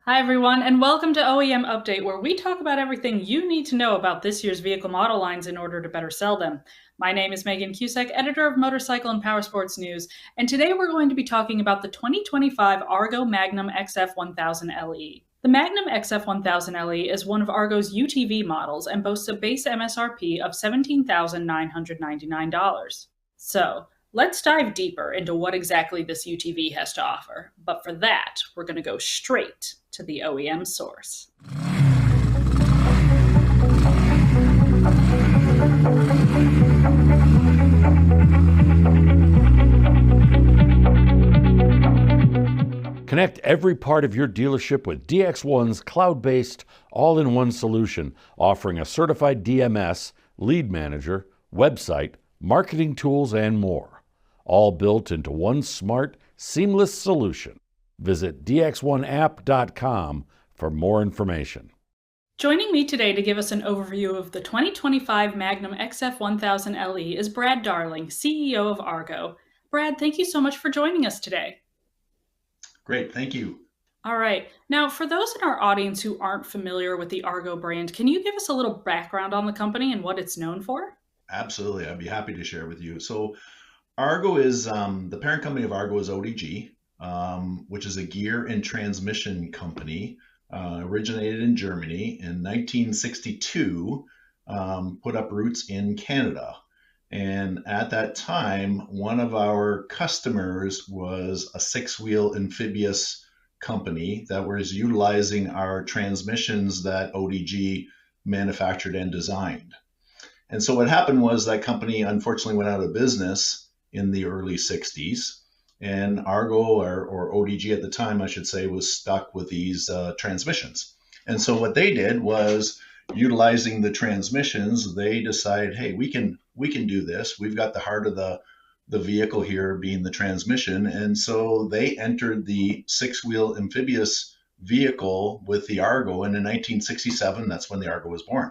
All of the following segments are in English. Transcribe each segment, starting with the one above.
Hi, everyone, and welcome to OEM Update, where we talk about everything you need to know about this year's vehicle model lines in order to better sell them. My name is Megan Cusack, editor of Motorcycle and Powersports News, and today we're going to be talking about the 2025 ARGO Magnum XF 1000 LE. The Magnum XF 1000 LE is one of ARGO's UTV models and boasts a base MSRP of $17,999. So, let's dive deeper into what exactly this UTV has to offer. But for that, we're going to go straight to the OEM source. Connect every part of your dealership with DX1's cloud-based, all-in-one solution, offering a certified DMS, lead manager, website, marketing tools, and more. All built into one smart, seamless solution. Visit dx1app.com for more information. Joining me today to give us an overview of the 2025 Magnum XF 1000 LE is Brad Darling, CEO of ARGO. Brad, thank you so much for joining us today. Great, thank you. All right. Now, for those in our audience who aren't familiar with the ARGO brand, can you give us a little background on the company and what it's known for? Absolutely, I'd be happy to share with you. So Argo is the parent company of Argo is ODG, which is a gear and transmission company, originated in Germany in 1962, put up roots in Canada. And at that time, one of our customers was a six-wheel amphibious company that was utilizing our transmissions that ODG manufactured and designed. And so what happened was that company unfortunately went out of business in the early 60s. And Argo, or ODG at the time, I should say, was stuck with these transmissions. And so what they did was, utilizing the transmissions, they decided, hey, we can do this. We've got the heart of the vehicle here being the transmission. And so they entered the six-wheel amphibious vehicle with the Argo. And in 1967, that's when the Argo was born.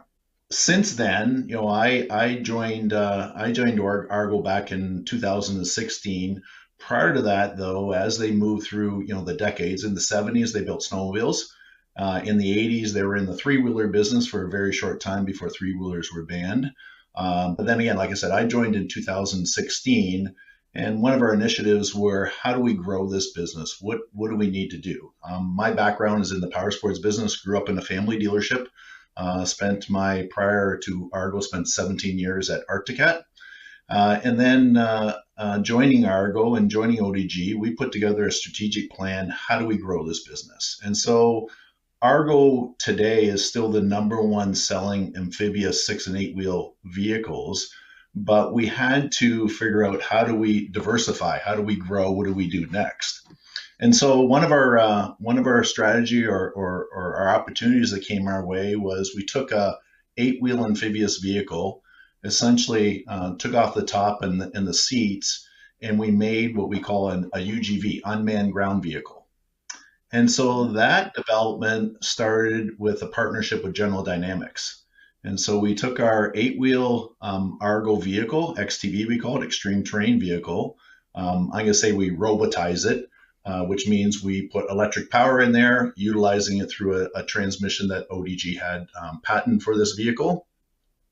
Since then, I joined Argo back in 2016. Prior to that, though, as they moved through, the decades, in the 70s, they built snowmobiles. In the 80s, they were in the three-wheeler business for a very short time before three-wheelers were banned. But then again, like I said, I joined in 2016, and one of our initiatives were, how do we grow this business? What do we need to do? My background is in the powersports business, grew up in a family dealership, prior to Argo, spent 17 years at Arcticat. And then joining Argo and joining ODG, we put together a strategic plan. How do we grow this business? And so Argo today is still the number one selling amphibious 6 and 8 wheel vehicles, but we had to figure out, how do we diversify? How do we grow? What do we do next? And so one of our strategy or our opportunities that came our way was, we took a 8-wheel amphibious vehicle, essentially took off the top and the seats, and we made what we call a UGV, unmanned ground vehicle. And so that development started with a partnership with General Dynamics. And so we took our 8-wheel Argo vehicle, XTV we call it, extreme terrain vehicle. I'm going to say we robotize it, which means we put electric power in there, utilizing it through a transmission that ODG had patent for this vehicle.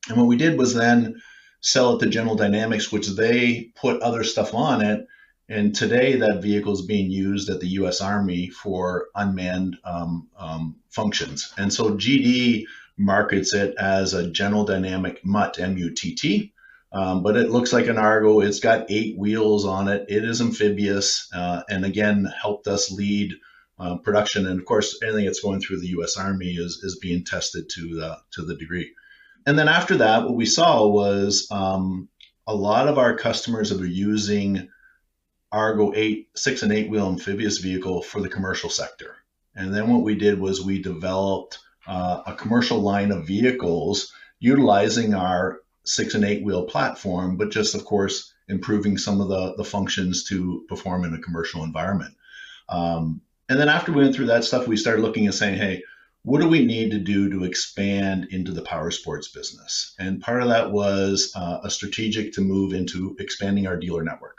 And what we did was then sell it to General Dynamics, which they put other stuff on it. And today that vehicle is being used at the U.S. Army for unmanned functions. And so GD markets it as a General Dynamic MUTT, M-U-T-T. But it looks like an Argo. It's got 8 wheels on it. It is amphibious, and again, helped us lead production. And of course, anything that's going through the U.S. Army is being tested to the degree. And then after that, what we saw was a lot of our customers that were using Argo 6 and 8 wheel amphibious vehicle for the commercial sector. And then what we did was we developed a commercial line of vehicles utilizing our 6 and 8 wheel platform, but just, of course, improving some of the functions to perform in a commercial environment. And then after we went through that stuff, we started looking and saying, hey, what do we need to do to expand into the power sports business? And part of that was a strategic to move into expanding our dealer network.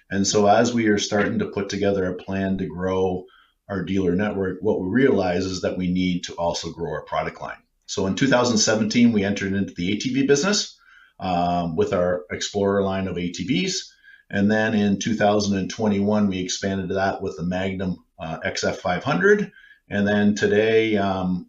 And so as we are starting to put together a plan to grow our dealer network, what we realize is that we need to also grow our product line. So in 2017, we entered into the ATV business with our Explorer line of ATVs. And then in 2021, we expanded that with the Magnum XF 500. And then today,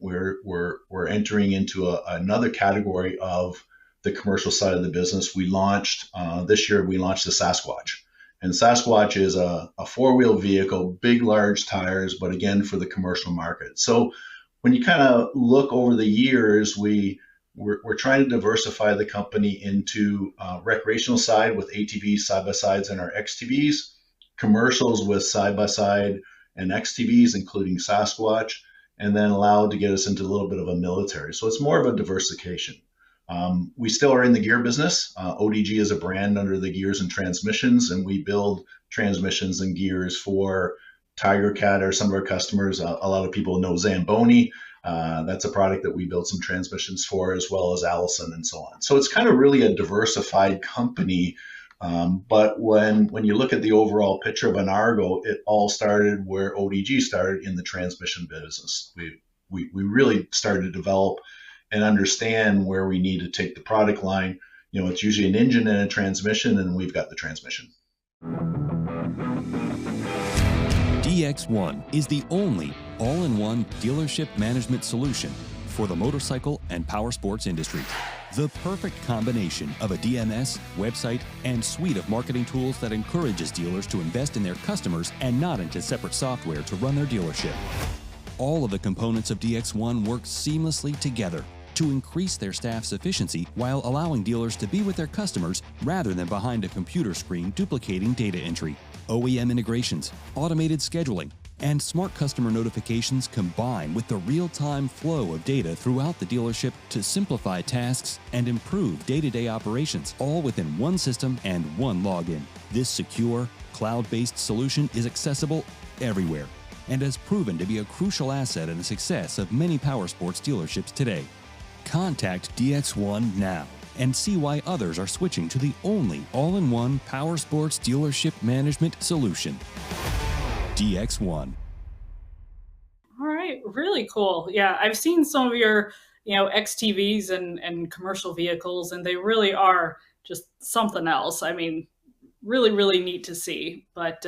we're entering into another category of the commercial side of the business. We launched this year. We launched the Sasquatch, and Sasquatch is a four-wheel vehicle, big, large tires, but again for the commercial market. So when you kind of look over the years, we're trying to diversify the company into recreational side with ATVs, side-by-sides, and our XTVs, commercials with side-by-side and XTVs, including Sasquatch, and then allowed to get us into a little bit of a military. So it's more of a diversification. We still are in the gear business. ODG is a brand under the gears and transmissions, and we build transmissions and gears for Tiger Cat or some of our customers. A lot of people know Zamboni. That's a product that we build some transmissions for, as well as Allison and so on. So it's kind of really a diversified company. But when you look at the overall picture of an Argo, it all started where ODG started, in the transmission business. We really started to develop and understand where we need to take the product line. You know, it's usually an engine and a transmission, and we've got the transmission. DX1 is the only all-in-one dealership management solution for the motorcycle and powersports industry. The perfect combination of a DMS, website, and suite of marketing tools that encourages dealers to invest in their customers and not into separate software to run their dealership. All of the components of DX1 work seamlessly together to increase their staff's efficiency while allowing dealers to be with their customers rather than behind a computer screen duplicating data entry. OEM integrations, automated scheduling, and smart customer notifications combine with the real-time flow of data throughout the dealership to simplify tasks and improve day-to-day operations, all within one system and one login. This secure, cloud-based solution is accessible everywhere and has proven to be a crucial asset in the success of many powersports dealerships today. Contact DX1 now and see why others are switching to the only all-in-one powersports dealership management solution. DX1. All right, really cool. Yeah, I've seen some of your, XTVs and commercial vehicles, and they really are just something else. I mean, really, really neat to see. But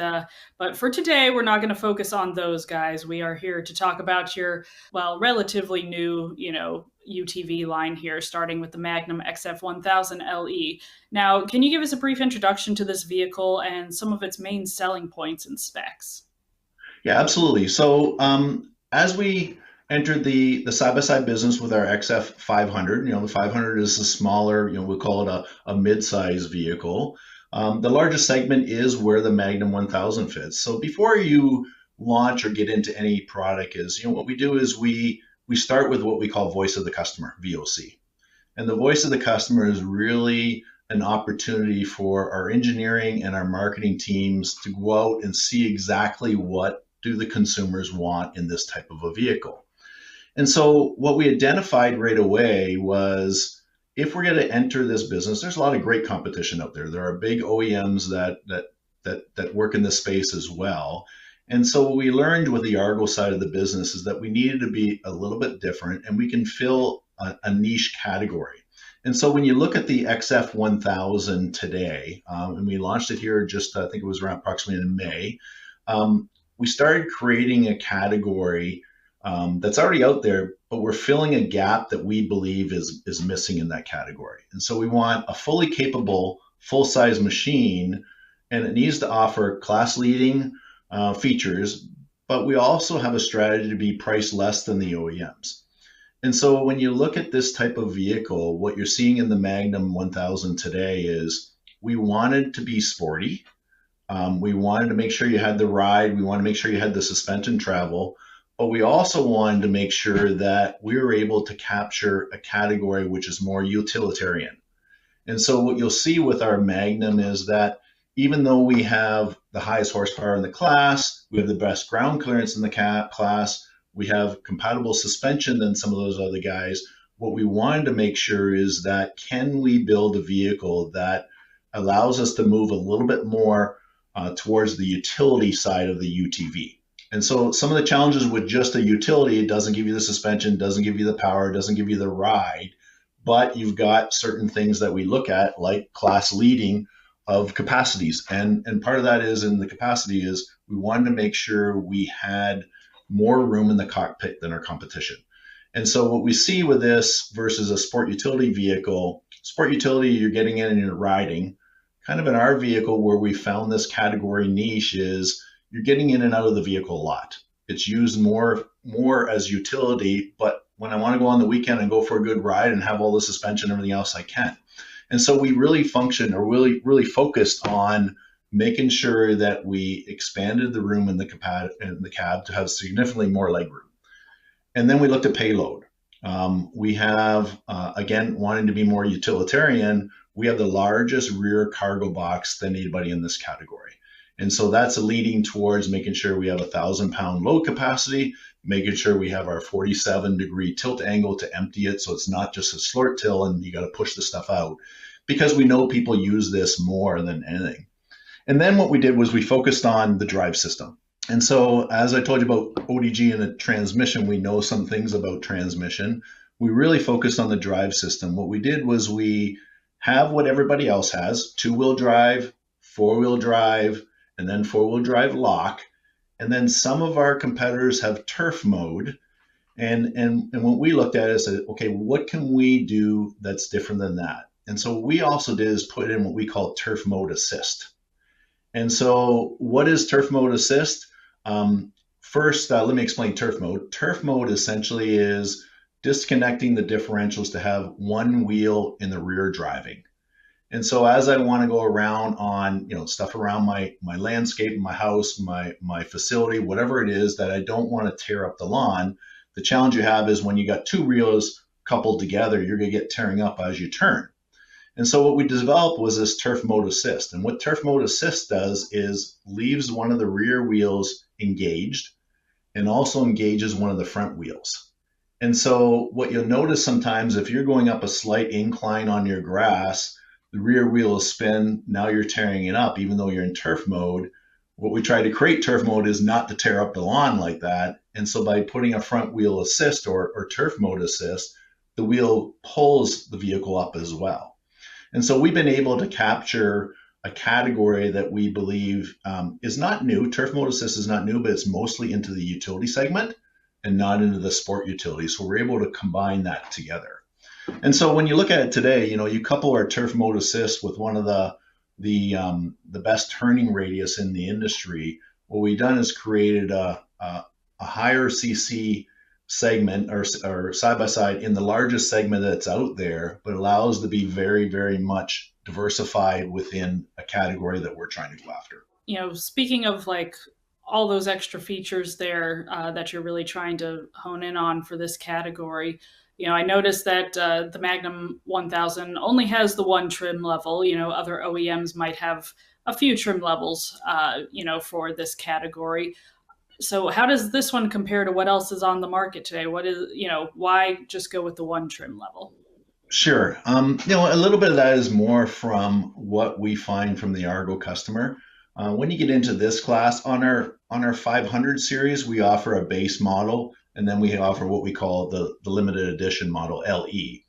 for today, we're not going to focus on those guys. We are here to talk about your, relatively new, UTV line here, starting with the Magnum XF 1000 LE. Now, can you give us a brief introduction to this vehicle and some of its main selling points and specs? Yeah, absolutely. So as we entered the side-by-side business with our XF 500, the 500 is a smaller, we'll call it a mid-size vehicle. The largest segment is where the Magnum 1000 fits. So before you launch or get into any product what we do is we start with what we call voice of the customer, VOC. And the voice of the customer is really an opportunity for our engineering and our marketing teams to go out and see exactly what do the consumers want in this type of a vehicle. And so what we identified right away was, if we're going to enter this business, there's a lot of great competition out there. There are big OEMs that work in this space as well. And so what we learned with the Argo side of the business is that we needed to be a little bit different, and we can fill a niche category. And so when you look at the XF 1000 today, and we launched it here just, I think it was around approximately in May, we started creating a category that's already out there, but we're filling a gap that we believe is missing in that category. And so we want a fully capable, full-size machine, and it needs to offer class-leading features, but we also have a strategy to be priced less than the OEMs. And so when you look at this type of vehicle, what you're seeing in the Magnum 1000 today is we wanted to be sporty. We wanted to make sure you had the ride. We wanted to make sure you had the suspension travel. But we also wanted to make sure that we were able to capture a category which is more utilitarian. And so what you'll see with our Magnum is that even though we have the highest horsepower in the class, we have the best ground clearance in the class, we have compatible suspension than some of those other guys, what we wanted to make sure is that, can we build a vehicle that allows us to move a little bit more towards the utility side of the UTV? And so some of the challenges with just a utility, it doesn't give you the suspension, doesn't give you the power, doesn't give you the ride, but you've got certain things that we look at, like class leading of capacities. And part of that is in the capacity is we wanted to make sure we had more room in the cockpit than our competition. And so what we see with this versus a sport utility vehicle, sport utility, you're getting in and you're riding. Kind of in our vehicle where we found this category niche is you're getting in and out of the vehicle a lot. It's used more as utility, but when I want to go on the weekend and go for a good ride and have all the suspension and everything else, I can. And so we really really focused on making sure that we expanded the room in the cab to have significantly more legroom. And then we looked at payload. We have, again, wanting to be more utilitarian, we have the largest rear cargo box than anybody in this category. And so that's leading towards making sure we have 1,000-pound load capacity, making sure we have our 47-degree tilt angle to empty it so it's not just a slort till and you got to push the stuff out, because we know people use this more than anything. And then what we did was we focused on the drive system. And so as I told you about ODG and the transmission, we know some things about transmission. We really focused on the drive system. What we did was we have what everybody else has: two-wheel drive, four-wheel drive, and then four-wheel drive lock. And then some of our competitors have turf mode. And what we looked at is, okay, what can we do that's different than that? And so what we also did is put in what we call turf mode assist. And so what is turf mode assist? First, let me explain turf mode. Turf mode essentially is disconnecting the differentials to have one wheel in the rear driving. And so as I want to go around on, stuff around my landscape, my house, my facility, whatever it is that I don't want to tear up the lawn, the challenge you have is when you got two wheels coupled together, you're going to get tearing up as you turn. And so what we developed was this turf mode assist. And what turf mode assist does is leaves one of the rear wheels engaged and also engages one of the front wheels. And so what you'll notice sometimes, if you're going up a slight incline on your grass, the rear wheel will spin. Now you're tearing it up, even though you're in turf mode. What we try to create turf mode is not to tear up the lawn like that. And so by putting a front wheel assist or turf mode assist, the wheel pulls the vehicle up as well. And so we've been able to capture a category that we believe is not new. Turf mode assist is not new, but it's mostly into the utility segment and not into the sport utility. So we're able to combine that together. And so when you look at it today, you couple our turf mode assist with one of the best turning radius in the industry. What we've done is created a higher CC segment or side by side in the largest segment that's out there, but allows to be very, very much diversified within a category that we're trying to go after. Speaking of like all those extra features there that you're really trying to hone in on for this category, I noticed that the Magnum 1000 only has the one trim level. Other OEMs might have a few trim levels, for this category. So how does this one compare to what else is on the market today? What is, why just go with the one trim level? Sure. A little bit of that is more from what we find from the ARGO customer. When you get into this class, on our 500 series, we offer a base model, and then we offer what we call the limited edition model, LE.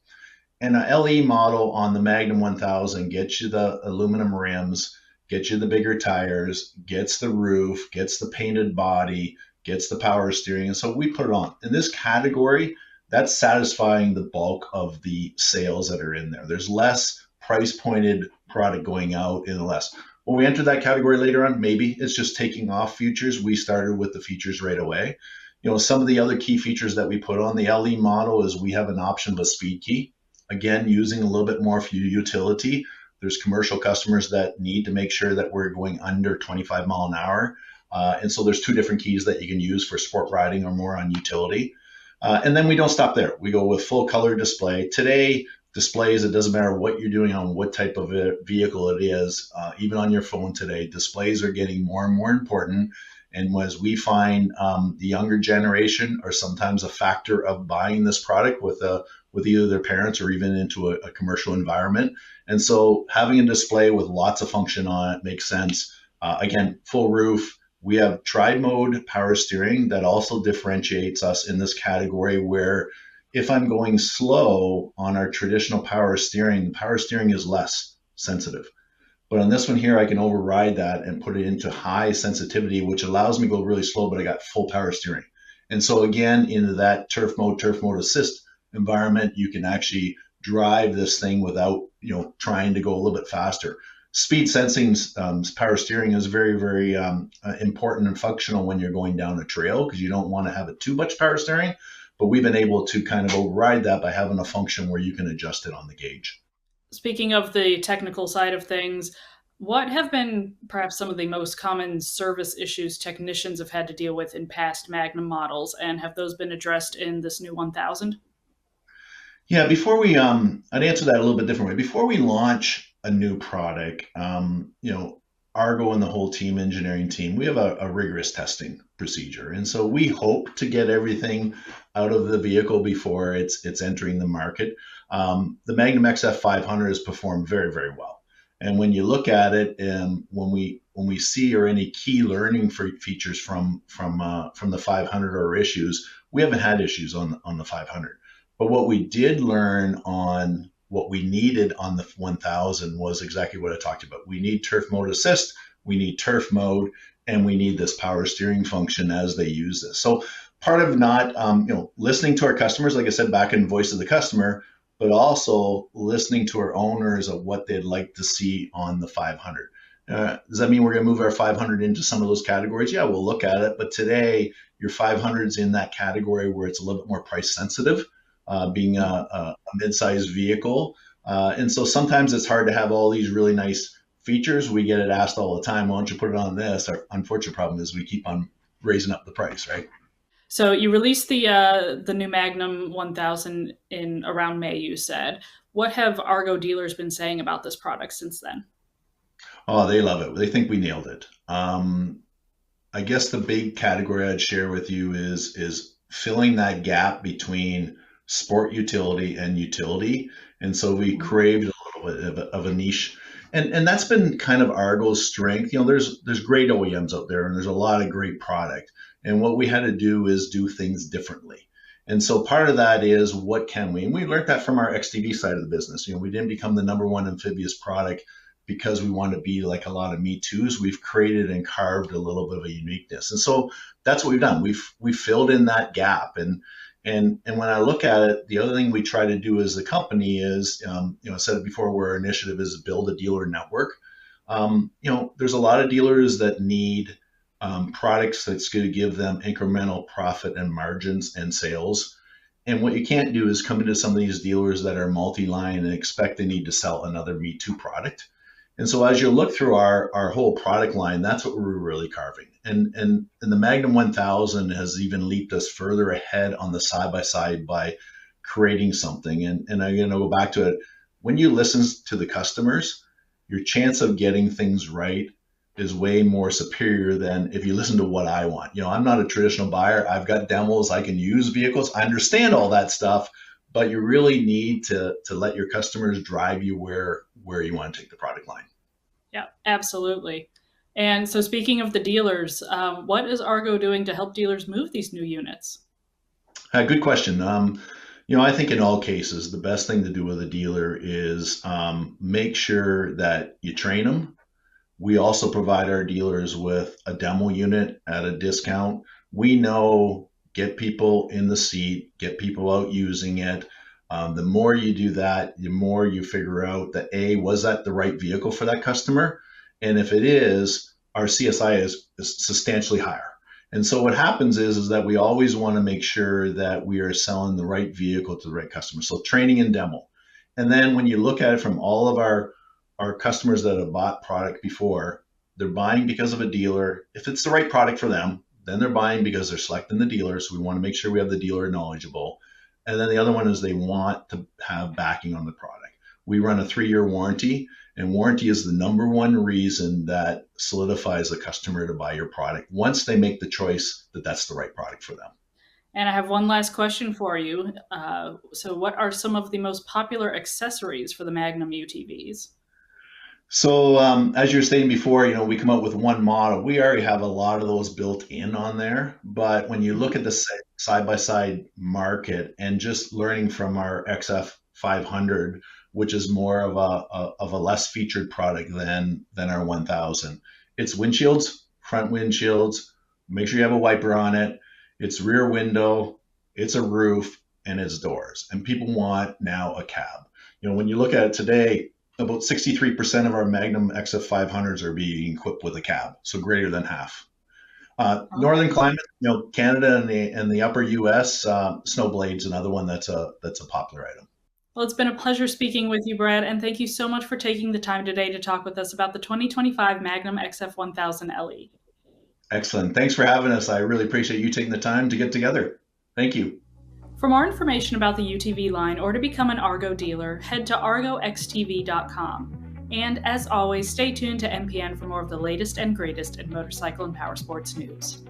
And a LE model on the Magnum 1000 gets you the aluminum rims, gets you the bigger tires, gets the roof, gets the painted body, gets the power steering. And so we put it on. In this category, that's satisfying the bulk of the sales that are in there. There's less price pointed product going out in the less. When we enter that category later on, maybe it's just taking off features. We started with the features right away. Some of the other key features that we put on the LE model is we have an option of a speed key. Again, using a little bit more for utility. There's commercial customers that need to make sure that we're going under 25 mile an hour. And so there's two different keys that you can use for sport riding or more on utility. And then we don't stop there. We go with full color display. Today, displays, it doesn't matter what you're doing on what type of a vehicle it is, even on your phone today, displays are getting more and more important. And as we find the younger generation are sometimes a factor of buying this product with either their parents or even into a commercial environment. And so having a display with lots of function on it makes sense. Again, full roof, We have tri-mode power steering that also differentiates us in this category where if I'm going slow on our traditional power steering, the power steering is less sensitive. But on this one here, I can override that and put it into high sensitivity, which allows me to go really slow, but I got full power steering. And so again, into that turf mode assist environment, you can actually drive this thing without, trying to go a little bit faster. Speed sensing power steering is very, very important and functional when you're going down a trail because you don't want to have it too much power steering. But we've been able to kind of override that by having a function where you can adjust it on the gauge. Speaking of the technical side of things, what have been perhaps some of the most common service issues technicians have had to deal with in past Magnum models, and have those been addressed in this new 1000? Yeah, before I'd answer that a little bit different way. Before we launch a new product, Argo and the whole team, engineering team, we have a rigorous testing procedure. And so we hope to get everything out of the vehicle before it's entering the market. The Magnum XF 500 has performed very, very well. And when you look at it, when we see or any key learning features from the 500 or issues, we haven't had issues on the 500. But what we did learn on what we needed on the 1000 was exactly what I talked about. We need turf mode assist, we need turf mode, and we need this power steering function as they use this. So part of not, listening to our customers, like I said, back in voice of the customer, but also listening to our owners of what they'd like to see on the 500. Does that mean we're going to move our 500 into some of those categories? Yeah, we'll look at it. But today, your 500's in that category where it's a little bit more price sensitive. Being a mid-sized vehicle. And so sometimes it's hard to have all these really nice features. We get it asked all the time, why don't you put it on this? Our unfortunate problem is we keep on raising up the price, right? So you released the new Magnum 1000 in around May, you said. What have Argo dealers been saying about this product since then? Oh, they love it. They think we nailed it. I guess the big category I'd share with you is filling that gap between sport utility and utility. And so we craved a little bit of a niche. And that's been kind of Argo's strength. There's great OEMs out there and there's a lot of great product. And what we had to do is do things differently. And so part of that is what can we? And we learned that from our XTV side of the business. We didn't become the number one amphibious product because we want to be like a lot of Me Too's. We've created and carved a little bit of a uniqueness. And so that's what we've done. We've filled in that gap. And when I look at it, the other thing we try to do as a company is, I said it before, where our initiative is to build a dealer network. There's a lot of dealers that need products that's going to give them incremental profit and margins and sales. And what you can't do is come into some of these dealers that are multi-line and expect they need to sell another Me Too product. And so as you look through our whole product line, that's what we're really carving. And the Magnum 1000 has even leaped us further ahead on the side-by-side by creating something. And I'm going to go back to it. When you listen to the customers, your chance of getting things right is way more superior than if you listen to what I want. I'm not a traditional buyer. I've got demos. I can use vehicles. I understand all that stuff, but you really need to let your customers drive you where you want to take the product line. Yeah, absolutely. And so speaking of the dealers, what is Argo doing to help dealers move these new units? Good question. I think in all cases, the best thing to do with a dealer is make sure that you train them. We also provide our dealers with a demo unit at a discount. We know, get people in the seat, get people out using it. The more you do that, the more you figure out that was that the right vehicle for that customer? And if it is, our CSI is substantially higher. And so what happens is that we always want to make sure that we are selling the right vehicle to the right customer. So training and demo. And then when you look at it from all of our customers that have bought product before, they're buying because of a dealer. If it's the right product for them, then they're buying because they're selecting the dealer. So we want to make sure we have the dealer knowledgeable. And then the other one is they want to have backing on the product. We run a 3-year warranty, and warranty is the number one reason that solidifies a customer to buy your product once they make the choice that that's the right product for them. And I have one last question for you. So what are some of the most popular accessories for the Magnum UTVs? So as you were stating before, we come out with one model. We already have a lot of those built in on there. But when you look at the side-by-side market and just learning from our XF 500, which is more of a less featured product than our 1000, it's windshields, front windshields. Make sure you have a wiper on it. It's rear window. It's a roof, and it's doors. And people want now a cab. When you look at it today, about 63% of our Magnum XF 500s are being equipped with a cab, so greater than half. Northern climate, Canada and the upper U.S., Snowblade's another one that's a popular item. Well, it's been a pleasure speaking with you, Brad, and thank you so much for taking the time today to talk with us about the 2025 Magnum XF 1000 LE. Excellent. Thanks for having us. I really appreciate you taking the time to get together. Thank you. For more information about the UTV line or to become an ARGO dealer, head to argoxtv.com. And as always, stay tuned to MPN for more of the latest and greatest in motorcycle and powersports news.